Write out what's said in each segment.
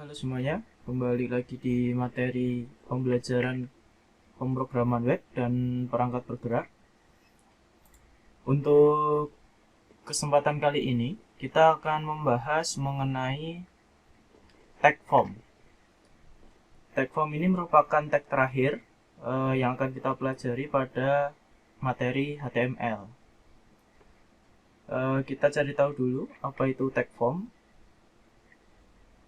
Halo semuanya, kembali lagi di materi pembelajaran pemrograman web dan perangkat bergerak. Untuk kesempatan kali ini, kita akan membahas mengenai tag form. Tag form ini merupakan tag terakhir yang akan kita pelajari pada materi HTML. Kita cari tahu dulu apa itu tag form.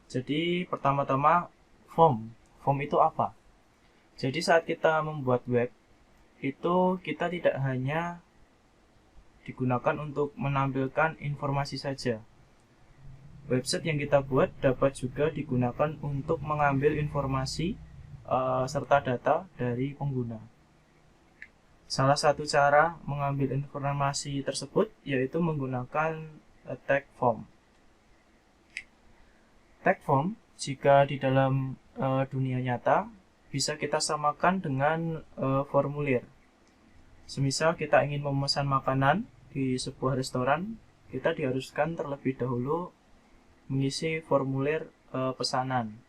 Jadi pertama-tama form itu apa? Jadi saat kita membuat web, itu kita tidak hanya digunakan untuk menampilkan informasi saja. Website yang kita buat dapat juga digunakan untuk mengambil informasi serta data dari pengguna. Salah satu cara mengambil informasi tersebut yaitu menggunakan tag form. Tag form jika di dalam dunia nyata bisa kita samakan dengan formulir. Semisal kita ingin memesan makanan di sebuah restoran, kita diharuskan terlebih dahulu mengisi formulir pesanan.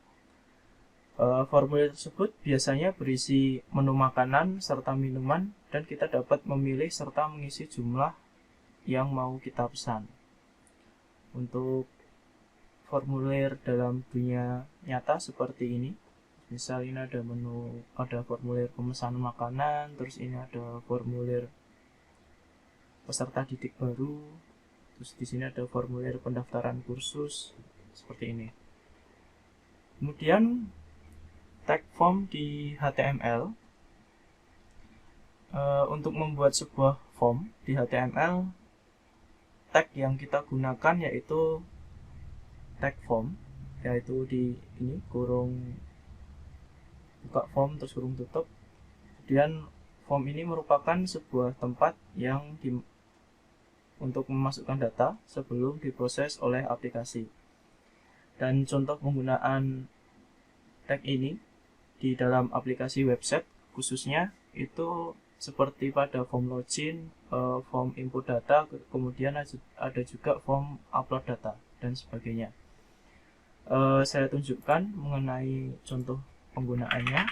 Formulir tersebut biasanya berisi menu makanan serta minuman, dan kita dapat memilih serta mengisi jumlah yang mau kita pesan. Untuk formulir dalam dunia nyata seperti ini, misal ini ada formulir pemesanan makanan, terus ini ada formulir peserta didik baru, terus di sini ada formulir pendaftaran kursus seperti ini. Kemudian tag form di HTML, untuk membuat sebuah form di HTML, tag yang kita gunakan yaitu tag form, yaitu di ini kurung buka form terus kurung tutup. Kemudian form ini merupakan sebuah tempat yang untuk memasukkan data sebelum diproses oleh aplikasi. Dan contoh penggunaan tag ini di dalam aplikasi website khususnya itu seperti pada form login, form input data, kemudian ada juga form upload data dan sebagainya. Saya tunjukkan mengenai contoh penggunaannya.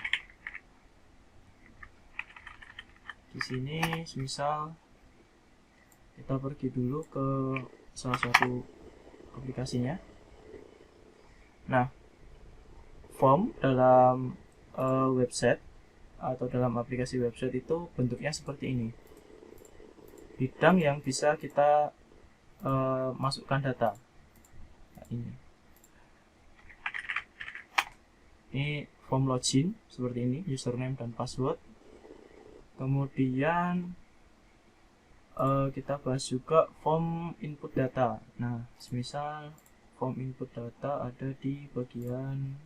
Di sini misal kita pergi dulu ke salah satu aplikasinya. Nah, form dalam website atau dalam aplikasi website itu bentuknya seperti ini. Bidang yang bisa kita masukkan data. Nah, ini form login seperti ini, username dan password. Kemudian kita bahas juga form input data. Nah, misal form input data ada di bagian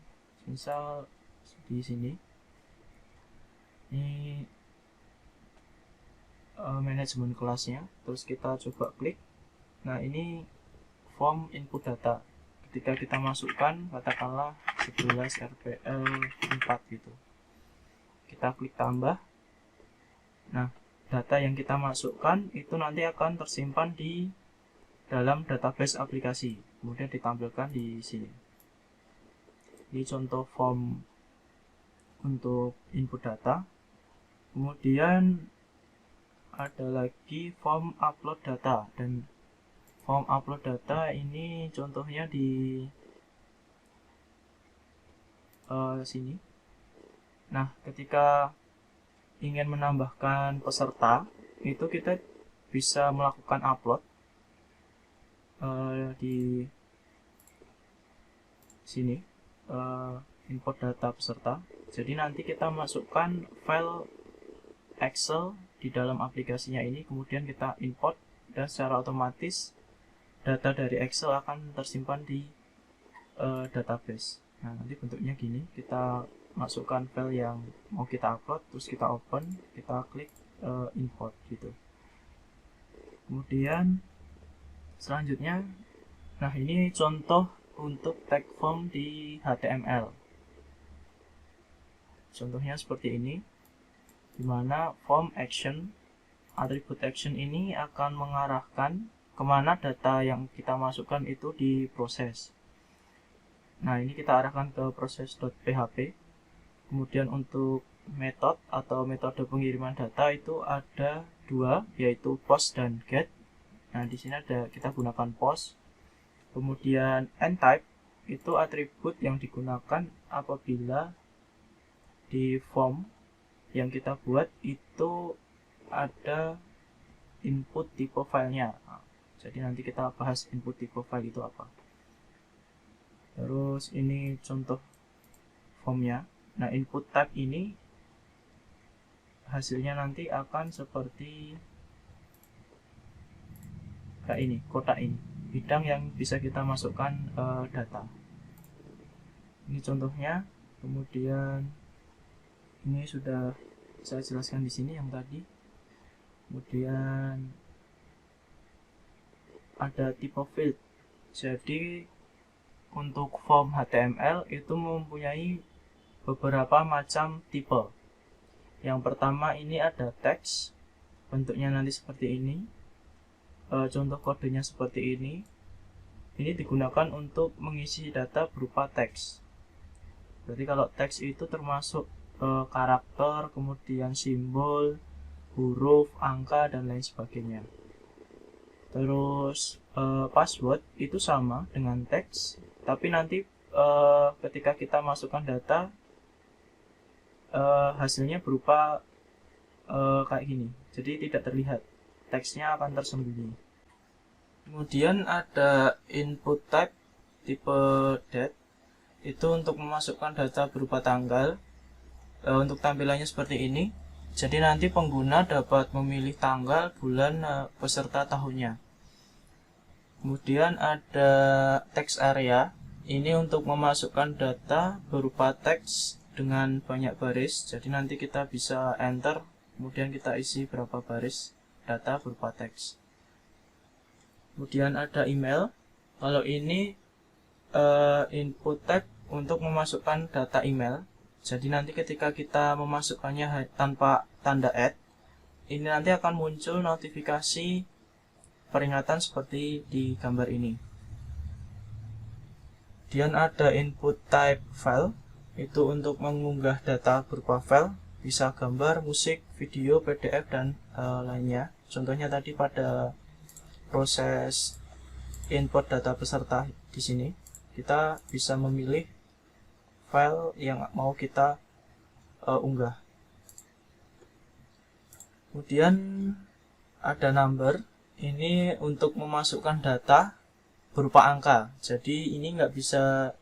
misal di sini. Ini manajemen kelasnya. Terus kita coba klik. Nah, ini form input data. Ketika kita masukkan katakanlah 11 RPL 4 gitu. Kita klik tambah. Nah, data yang kita masukkan itu nanti akan tersimpan di dalam database aplikasi, kemudian ditampilkan di sini. Ini contoh form untuk input data. Kemudian ada lagi form upload data, dan form upload data ini contohnya di sini. Nah, ketika ingin menambahkan peserta, itu kita bisa melakukan upload di sini, import data peserta. Jadi nanti kita masukkan file Excel di dalam aplikasinya ini, kemudian kita import, dan secara otomatis data dari Excel akan tersimpan di database. Nah, nanti bentuknya gini, kita masukkan file yang mau kita upload, terus kita open, kita klik import gitu. Kemudian selanjutnya, nah ini contoh untuk tag form di HTML. Contohnya seperti ini, dimana form action, atribut action ini akan mengarahkan kemana data yang kita masukkan itu diproses. Nah, ini kita arahkan ke proses.php. Kemudian untuk metode atau metode pengiriman data itu ada dua, yaitu post dan get. Nah, di sini kita gunakan post. Kemudian nType itu atribut yang digunakan apabila di form yang kita buat itu ada input tipe filenya. Nah, jadi nanti kita bahas input tipe file itu apa. Terus ini contoh formnya. Nah, input type ini hasilnya nanti akan seperti kayak ini, kotak ini, bidang yang bisa kita masukkan data. Ini contohnya. Kemudian ini sudah saya jelaskan di sini yang tadi. Kemudian ada tipe field. Jadi untuk form HTML itu mempunyai beberapa macam tipe. Yang pertama ini ada teks, bentuknya nanti seperti ini. Contoh kodenya seperti ini. Ini digunakan untuk mengisi data berupa teks. Berarti kalau teks itu termasuk karakter, kemudian simbol, huruf, angka, dan lain sebagainya. Terus password itu sama dengan teks, tapi nanti ketika kita masukkan data, hasilnya berupa kayak gini, jadi tidak terlihat, teksnya akan tersembunyi. Kemudian ada input type tipe date, itu untuk memasukkan data berupa tanggal. Untuk tampilannya seperti ini, jadi nanti pengguna dapat memilih tanggal, bulan, beserta tahunnya. Kemudian ada text area, ini untuk memasukkan data berupa teks dengan banyak baris. Jadi nanti kita bisa enter, kemudian kita isi berapa baris data berupa teks. Kemudian ada email. Kalau ini input type untuk memasukkan data email. Jadi nanti ketika kita memasukkannya tanpa tanda @ ini nanti akan muncul notifikasi peringatan seperti di gambar ini. Kemudian ada input type file, itu untuk mengunggah data berupa file, bisa gambar, musik, video, PDF, dan lainnya. Contohnya tadi pada proses import data peserta di sini, kita bisa memilih file yang mau kita unggah. Kemudian ada number, ini untuk memasukkan data berupa angka. Jadi ini nggak bisa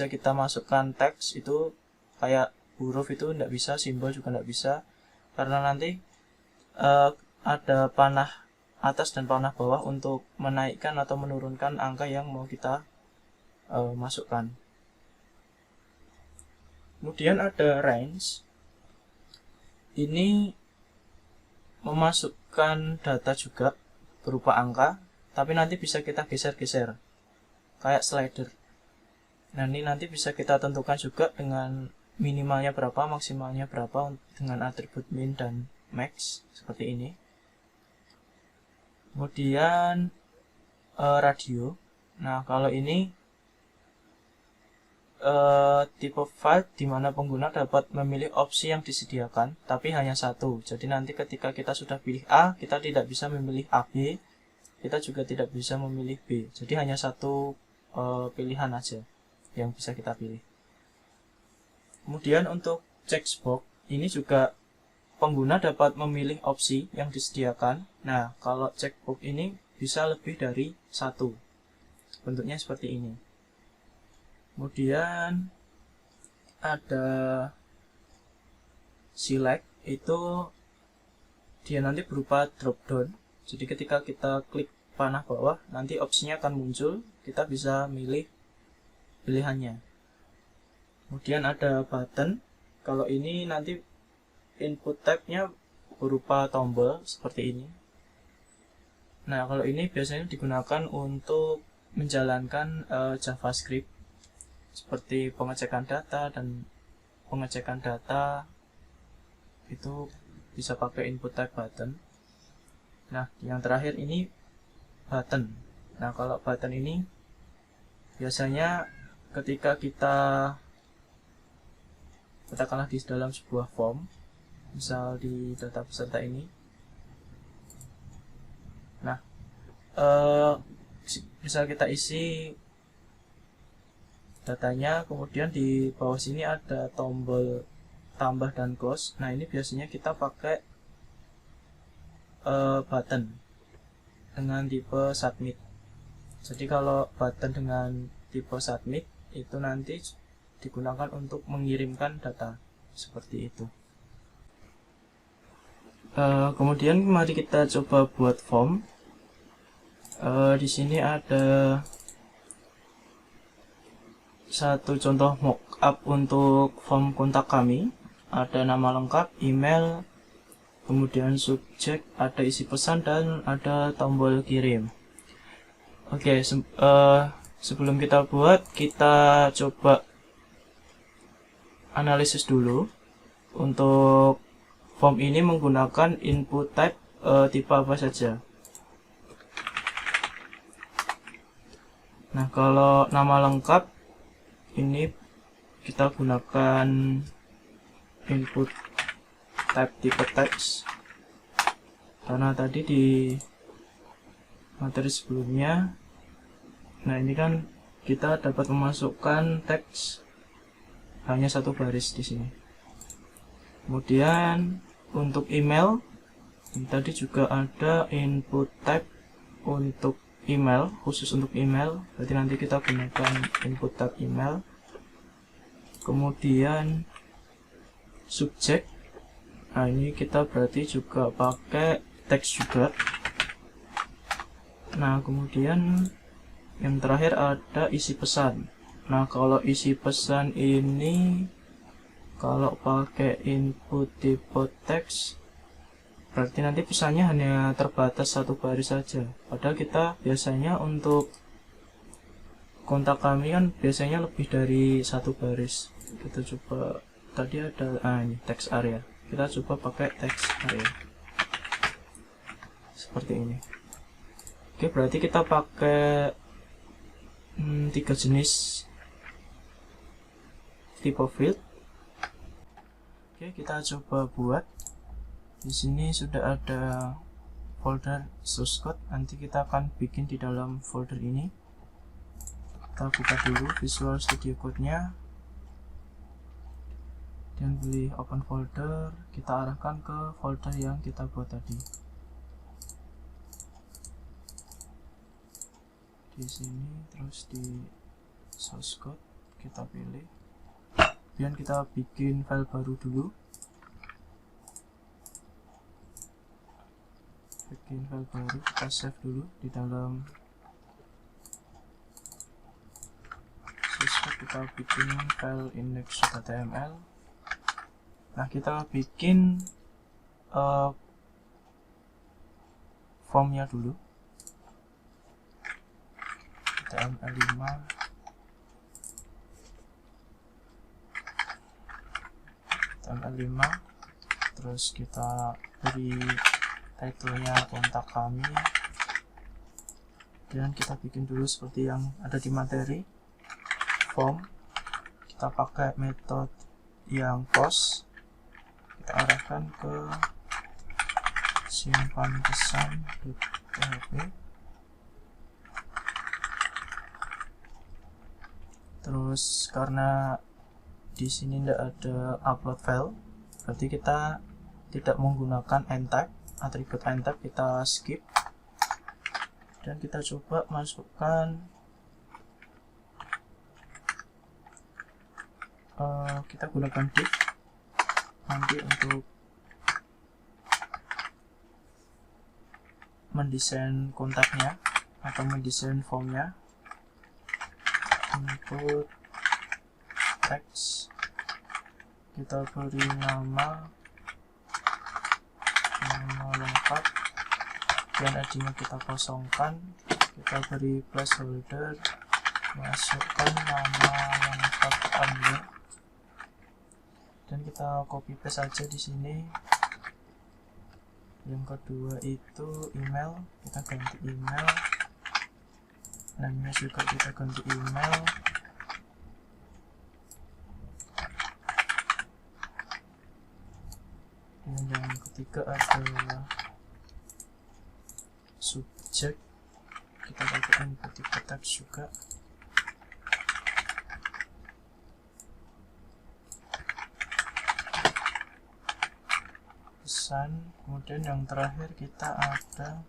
kita masukkan teks, itu kayak huruf itu nggak bisa, simbol juga nggak bisa, karena nanti ada panah atas dan panah bawah untuk menaikkan atau menurunkan angka yang mau kita masukkan. Kemudian ada range, ini memasukkan data juga berupa angka, tapi nanti bisa kita geser-geser kayak slider. Nah, ini nanti bisa kita tentukan juga dengan minimalnya berapa, maksimalnya berapa dengan atribut min dan max seperti ini. Kemudian radio. Nah, kalau ini tipe file di mana pengguna dapat memilih opsi yang disediakan, tapi hanya satu. Jadi nanti ketika kita sudah pilih A, kita tidak bisa memilih AB, kita juga tidak bisa memilih B. Jadi hanya satu pilihan aja yang bisa kita pilih. Kemudian untuk checkbox, ini juga pengguna dapat memilih opsi yang disediakan. Nah, kalau checkbox ini bisa lebih dari satu. Bentuknya seperti ini. Kemudian ada select, itu dia nanti berupa drop down. Jadi ketika kita klik panah bawah, nanti opsinya akan muncul, kita bisa milih pilihannya. Kemudian ada button. Kalau ini nanti input type-nya berupa tombol seperti ini. Nah, kalau ini biasanya digunakan untuk menjalankan JavaScript seperti pengecekan data dan pengecekan data, itu bisa pakai input type button. Nah, yang terakhir ini button. Nah, kalau button ini biasanya ketika kita katakanlah di dalam sebuah form, misal di data peserta ini, nah misal kita isi datanya, kemudian di bawah sini ada tombol tambah dan close. Nah, ini biasanya kita pakai button dengan tipe submit. Jadi kalau button dengan tipe submit itu nanti digunakan untuk mengirimkan data seperti itu. Kemudian mari kita coba buat form. Di sini ada satu contoh mockup untuk form kontak kami. Ada nama lengkap, email, kemudian subjek, ada isi pesan, dan ada tombol kirim. Oke, sebelum kita buat, kita coba analisis dulu. Untuk form ini menggunakan input type tipe apa saja. Nah, kalau nama lengkap ini kita gunakan input type tipe text, karena tadi di materi sebelumnya, nah ini kan kita dapat memasukkan teks hanya satu baris di sini. Kemudian untuk email, tadi juga ada input type untuk email, khusus untuk email, berarti nanti kita gunakan input type email. Kemudian subjek, nah ini kita berarti juga pakai teks juga. Nah, kemudian yang terakhir ada isi pesan. Nah, kalau isi pesan ini kalau pakai input tipe teks, berarti nanti pesannya hanya terbatas satu baris saja. Padahal kita biasanya untuk kontak kami kan biasanya lebih dari satu baris. Kita coba, tadi ada ini text area. Kita coba pakai text area seperti ini. Oke, berarti kita pakai 3 jenis tipe field. Oke, kita coba buat. Di sini sudah ada folder source code. Nanti kita akan bikin di dalam folder ini. Kita buka dulu Visual Studio Code-nya. Dan pilih open folder. Kita arahkan ke folder yang kita buat tadi. Di sini, terus di source code kita pilih. Kemudian kita bikin file baru dulu. Bikin file baru, kita save dulu di dalam source code. Kita bikin file index.html. Nah, kita bikin formnya dulu. HTML5, HTML5, terus kita beri title-nya kontak kami, dan kita bikin dulu seperti yang ada di materi form. Kita pakai metode yang post, kita arahkan ke simpan pesan.php. Terus karena di sini tidak ada upload file, berarti kita tidak menggunakan n-type, atribut n-type kita skip, dan kita coba masukkan kita gunakan div nanti untuk mendesain kontaknya atau mendesain formnya. Input text, kita beri nama lengkap, dan ID-nya kita kosongkan. Kita beri placeholder, masukkan nama lengkap Anda, dan kita copy paste saja di sini. Yang kedua itu email, kita ganti email. Namanya juga kita ganti email. yang ketiga ada subjek, kita pakai input text juga. Pesan, kemudian yang terakhir kita ada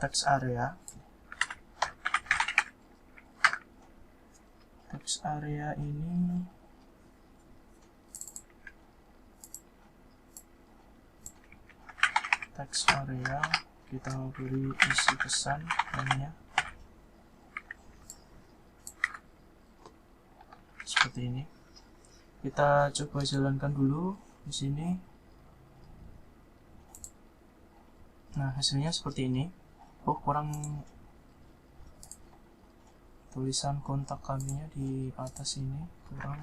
text area. Text area ini text area kita beri isi pesan namanya seperti ini. Kita coba jalankan dulu di sini. Nah, hasilnya seperti ini. Oh, kurang tulisan kontak kami di atas ini kurang.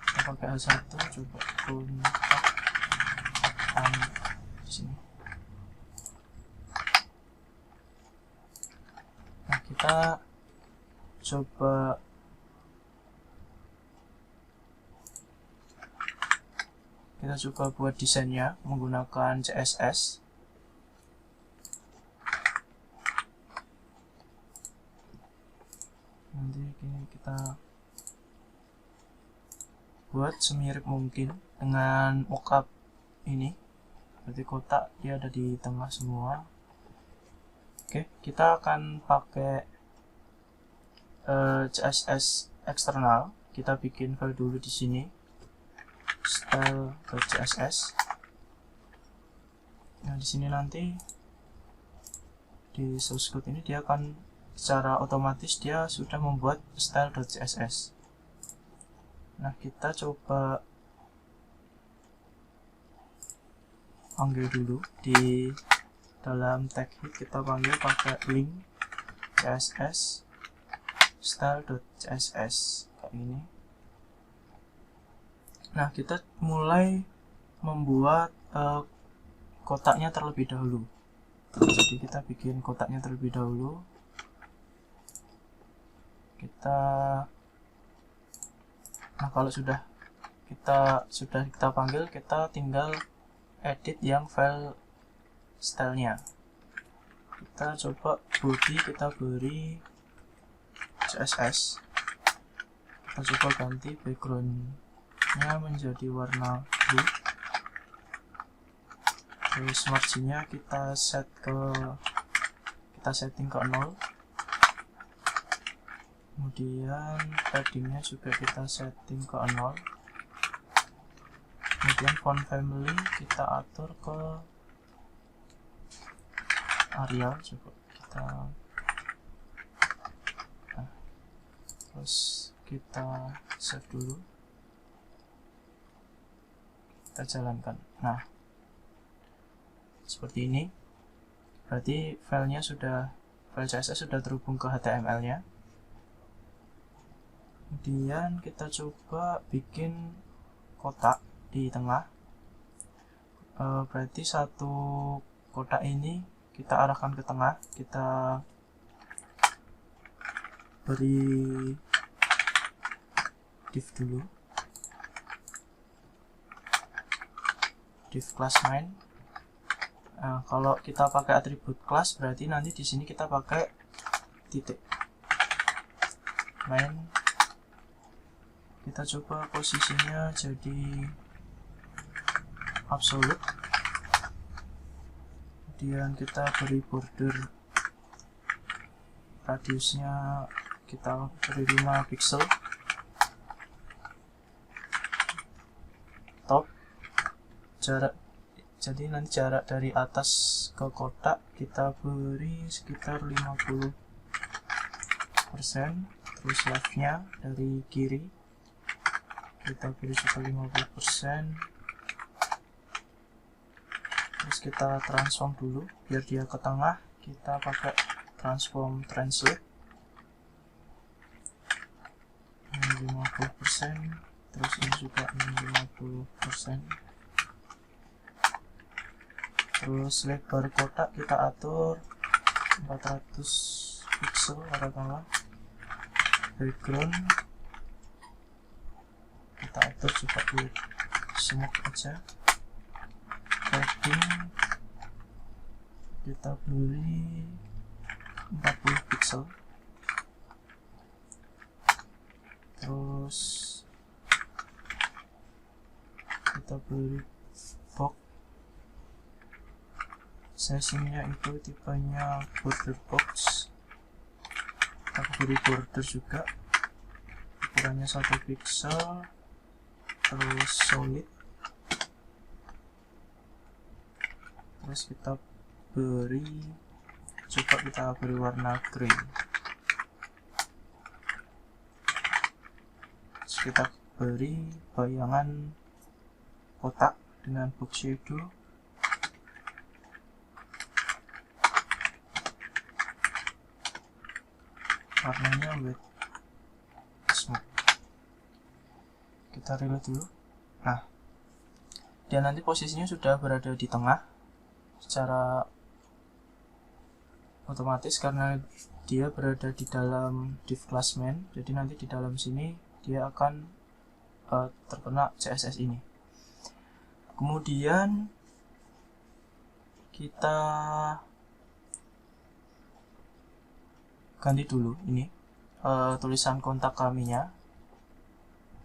Kita pakai H1, coba kontak kami di sini. Nah, kita coba buat desainnya menggunakan CSS. Nanti ini kita buat semirip mungkin dengan mockup ini. Berarti kotak dia ada di tengah semua. Oke, kita akan pakai CSS eksternal. Kita bikin file dulu di sini, style.css. Nah, di sini nanti di source code ini dia akan secara otomatis dia sudah membuat style.css. Nah, kita coba panggil dulu di dalam tag hit, kita panggil pakai link css style.css kayak ini. Nah, kita mulai membuat kotaknya terlebih dahulu. Jadi kita bikin kotaknya terlebih dahulu. Nah, kalau sudah kita panggil, kita tinggal edit yang file stylenya. Kita coba body kita beri CSS. Kita coba ganti backgroundnya menjadi warna blue. Terus marginnya kita setting ke 0. Kemudian paddingnya juga kita setting ke 0. Kemudian font family kita atur ke Arial, coba kita terus kita save dulu, kita jalankan. Nah, seperti ini. Berarti file CSS sudah terhubung ke HTML nya. Kemudian kita coba bikin kotak di tengah. Berarti satu kotak ini kita arahkan ke tengah. Kita beri div dulu, div class main. Nah, kalau kita pakai atribut class, berarti nanti di sini kita pakai titik main. Kita coba posisinya jadi absolute. Kemudian kita beri border, radiusnya kita beri 5 pixel. Top jarak, jadi nanti jarak dari atas ke kotak kita beri sekitar 50%. Terus leftnya dari kiri kita beri juga 50%. Terus kita transform dulu biar dia ke tengah. Kita pakai transform translate 50%. Terus ini juga 50%. Terus lebar kotak kita atur 400 pixel katakanlah. Background kita atur juga smoke aja. Padding kita beri 40 pixel. Terus kita beri box, sizingnya itu tipenya border box. Kita beri border juga, ukurannya 1 pixel. Terus solid, terus kita beri, coba kita beri warna grey. Terus kita beri bayangan kotak dengan box shadow. Warnanya white smoke. Kita reload dulu. Nah, dia nanti posisinya sudah berada di tengah secara otomatis karena dia berada di dalam div class main. Jadi nanti di dalam sini dia akan terkena CSS ini. Kemudian kita ganti dulu ini tulisan kontak kaminya.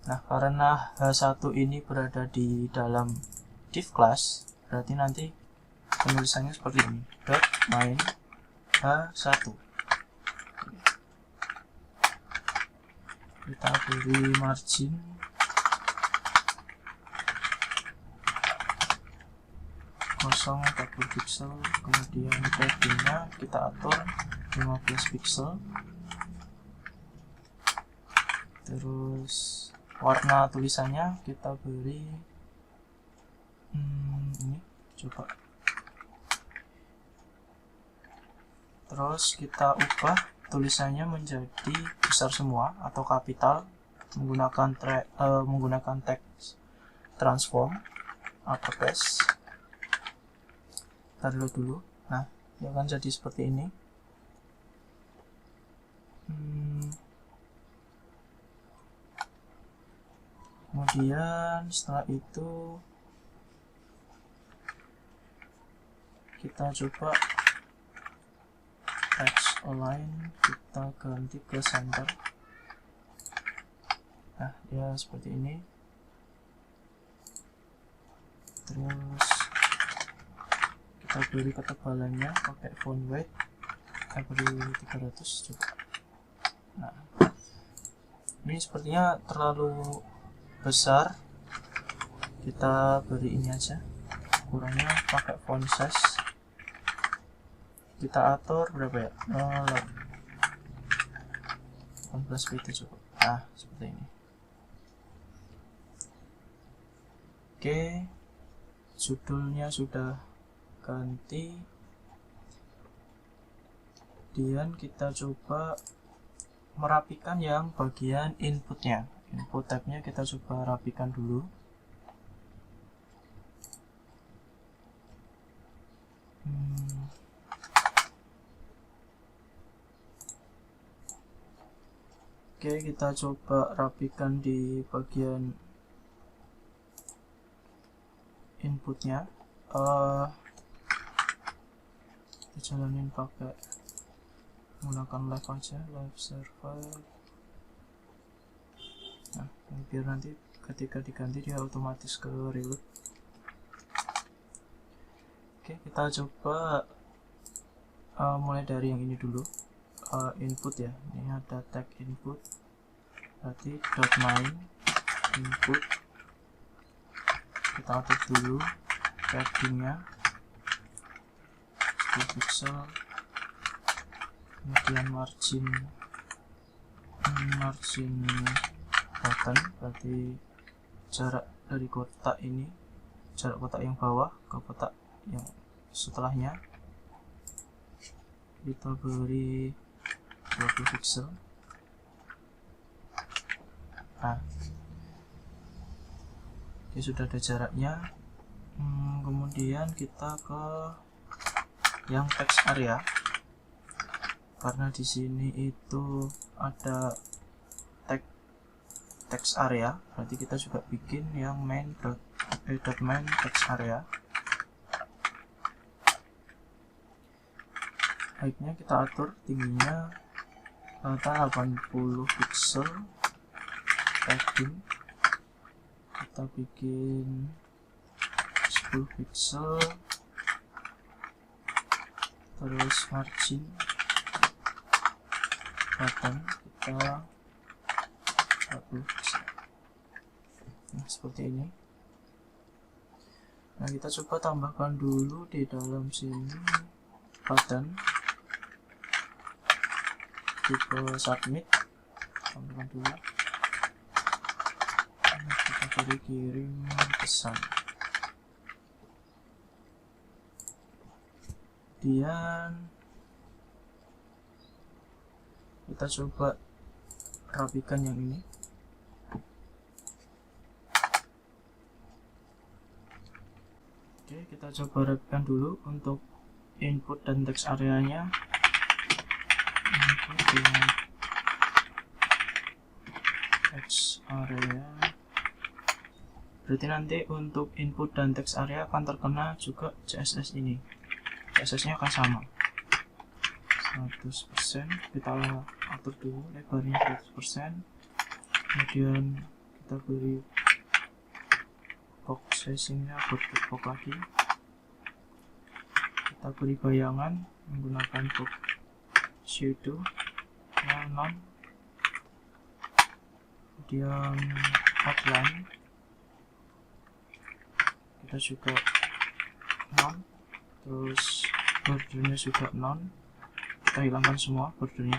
Nah, karena H1 ini berada di dalam div class, berarti nanti penulisannya seperti ini, dot main H1. Kita beri margin 0,40 pixel, kemudian paddingnya kita atur 15 pixel. Terus warna tulisannya kita beri ini, coba. Terus kita ubah tulisannya menjadi besar semua atau kapital menggunakan text transform uppercase. Kita reload dulu. Nah, dia akan jadi seperti ini. Kemudian setelah itu kita coba text align, kita ganti ke center. Nah, dia seperti ini. Terus kita beri ketebalannya pakai font weight, kita beri 300 coba. Nah, ini sepertinya terlalu besar, kita beri ini aja, ukurannya pakai font size, kita atur berapa ya, 18 pt coba. Nah, seperti ini. Oke, judulnya sudah ganti. Kemudian kita coba merapikan yang bagian inputnya. Input tabnya kita coba rapikan dulu. Oke, kita coba rapikan di bagian inputnya. Kita jalanin pakai menggunakan live aja, live server. Nah, biar nanti ketika diganti dia otomatis ke reload. Oke, kita coba mulai dari yang ini dulu, input ya. Ini ada tag input, berarti dot main input. Kita atur dulu paddingnya 10 pixel, kemudian margin button, berarti jarak dari kotak ini, jarak kotak yang bawah ke kotak yang setelahnya, kita beri 20 pixel. Nah, ini sudah ada jaraknya. Kemudian kita ke yang text area, karena di sini itu ada text area, berarti kita juga bikin yang main main text area. Height-nya kita atur tingginya rata 80 pixel. Padding kita bikin 10 pixel. Terus margin button kita 40 pixel. Nah, seperti ini. Nah, kita coba tambahkan dulu di dalam sini button tipe submit. Tambahkan dulu. Nah, kita beri kirim pesan. Kemudian kita coba rapikan yang ini. Oke, kita coba rapikan dulu untuk input dan text areanya. Input dan text area. Berarti nanti untuk input dan text area akan terkena juga CSS ini. CSS-nya akan sama. 100%. Kita atur dulu lebarnya 100%. Kemudian kita beri box spacing-nya box lagi. Kita beri bayangan menggunakan box shadow non. Kemudian outline kita juga non. Terus bordernya juga non. Kita hilangkan semua bordernya.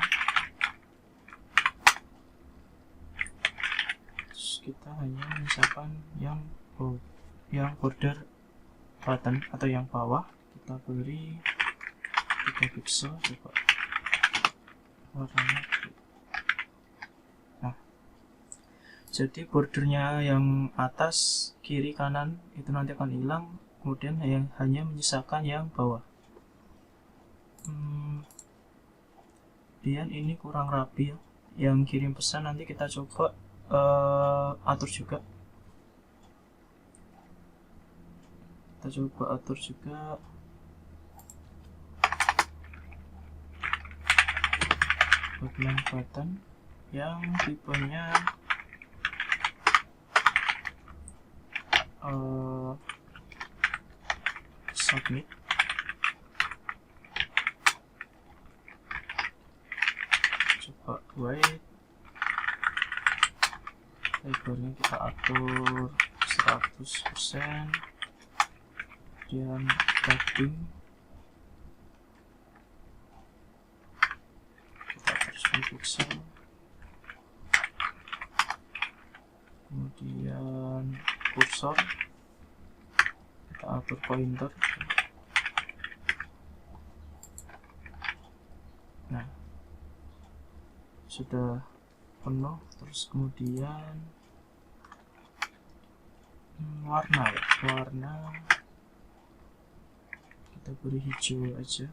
Terus kita hanya menyisakan yang border button atau yang bawah. Kita beri 3 pixel coba warnanya. Nah, jadi bordernya yang atas, kiri, kanan itu nanti akan hilang. Kemudian hanya menyisakan yang bawah. Kemudian ini kurang rapi ya. Yang kirim pesan nanti kita coba atur juga. Kita coba atur juga. Bagian button yang tipenya submit. Coba white, lebarnya kita atur 100%. Kemudian padding kita atur 10 pixel. Kemudian kursor kita atur pointer. Nah, sudah penuh. Terus kemudian warna kita beri hijau aja.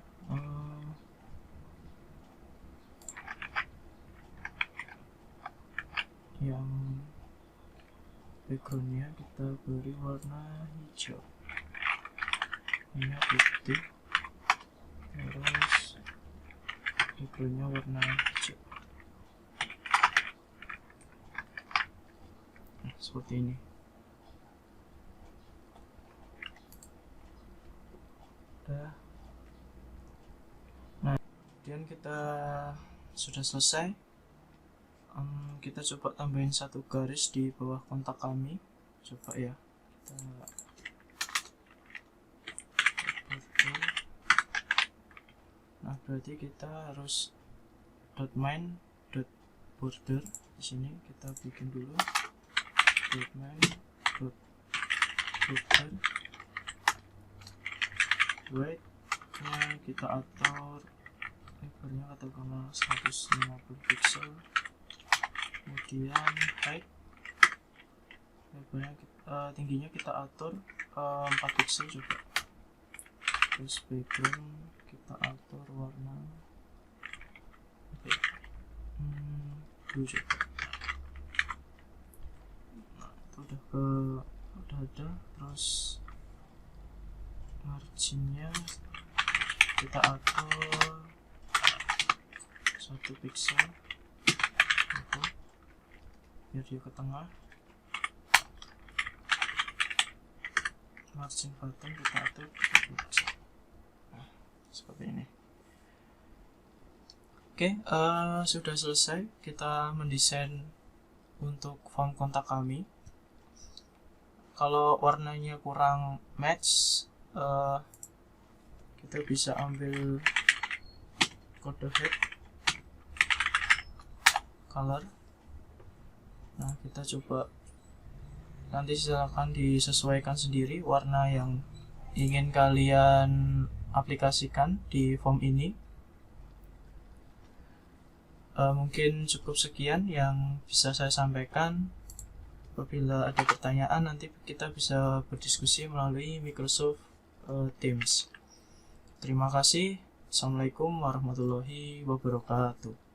Yang backgroundnya kita beri warna hijau. Ini putih. Terus backgroundnya warna hijau. Nah, seperti ini. Nah, kemudian kita sudah selesai. Kita coba tambahin satu garis di bawah kontak kami. Coba ya, nah, berarti kita harus .main .border. Di sini kita bikin dulu .main .border. Weight-nya kita atur lebarnya katakanlah 150 pixel. Kemudian height lebarnya tingginya kita atur 4 pixel juga. Terus background kita atur warna blue juga. Nah, itu udah ke udah ada. Terus marginnya kita atur 1 pixel gitu, biar dia ke tengah. Margin bottom kita atur 30 pixel. Nah, seperti ini. Oke, sudah selesai kita mendesain untuk form kontak kami. Kalau warnanya kurang match, kita bisa ambil kode head color. Nah, kita coba, nanti silakan disesuaikan sendiri warna yang ingin kalian aplikasikan di form ini. Mungkin cukup sekian yang bisa saya sampaikan. Apabila ada pertanyaan, nanti kita bisa berdiskusi melalui Microsoft Teams. Terima kasih. Assalamualaikum warahmatullahi wabarakatuh.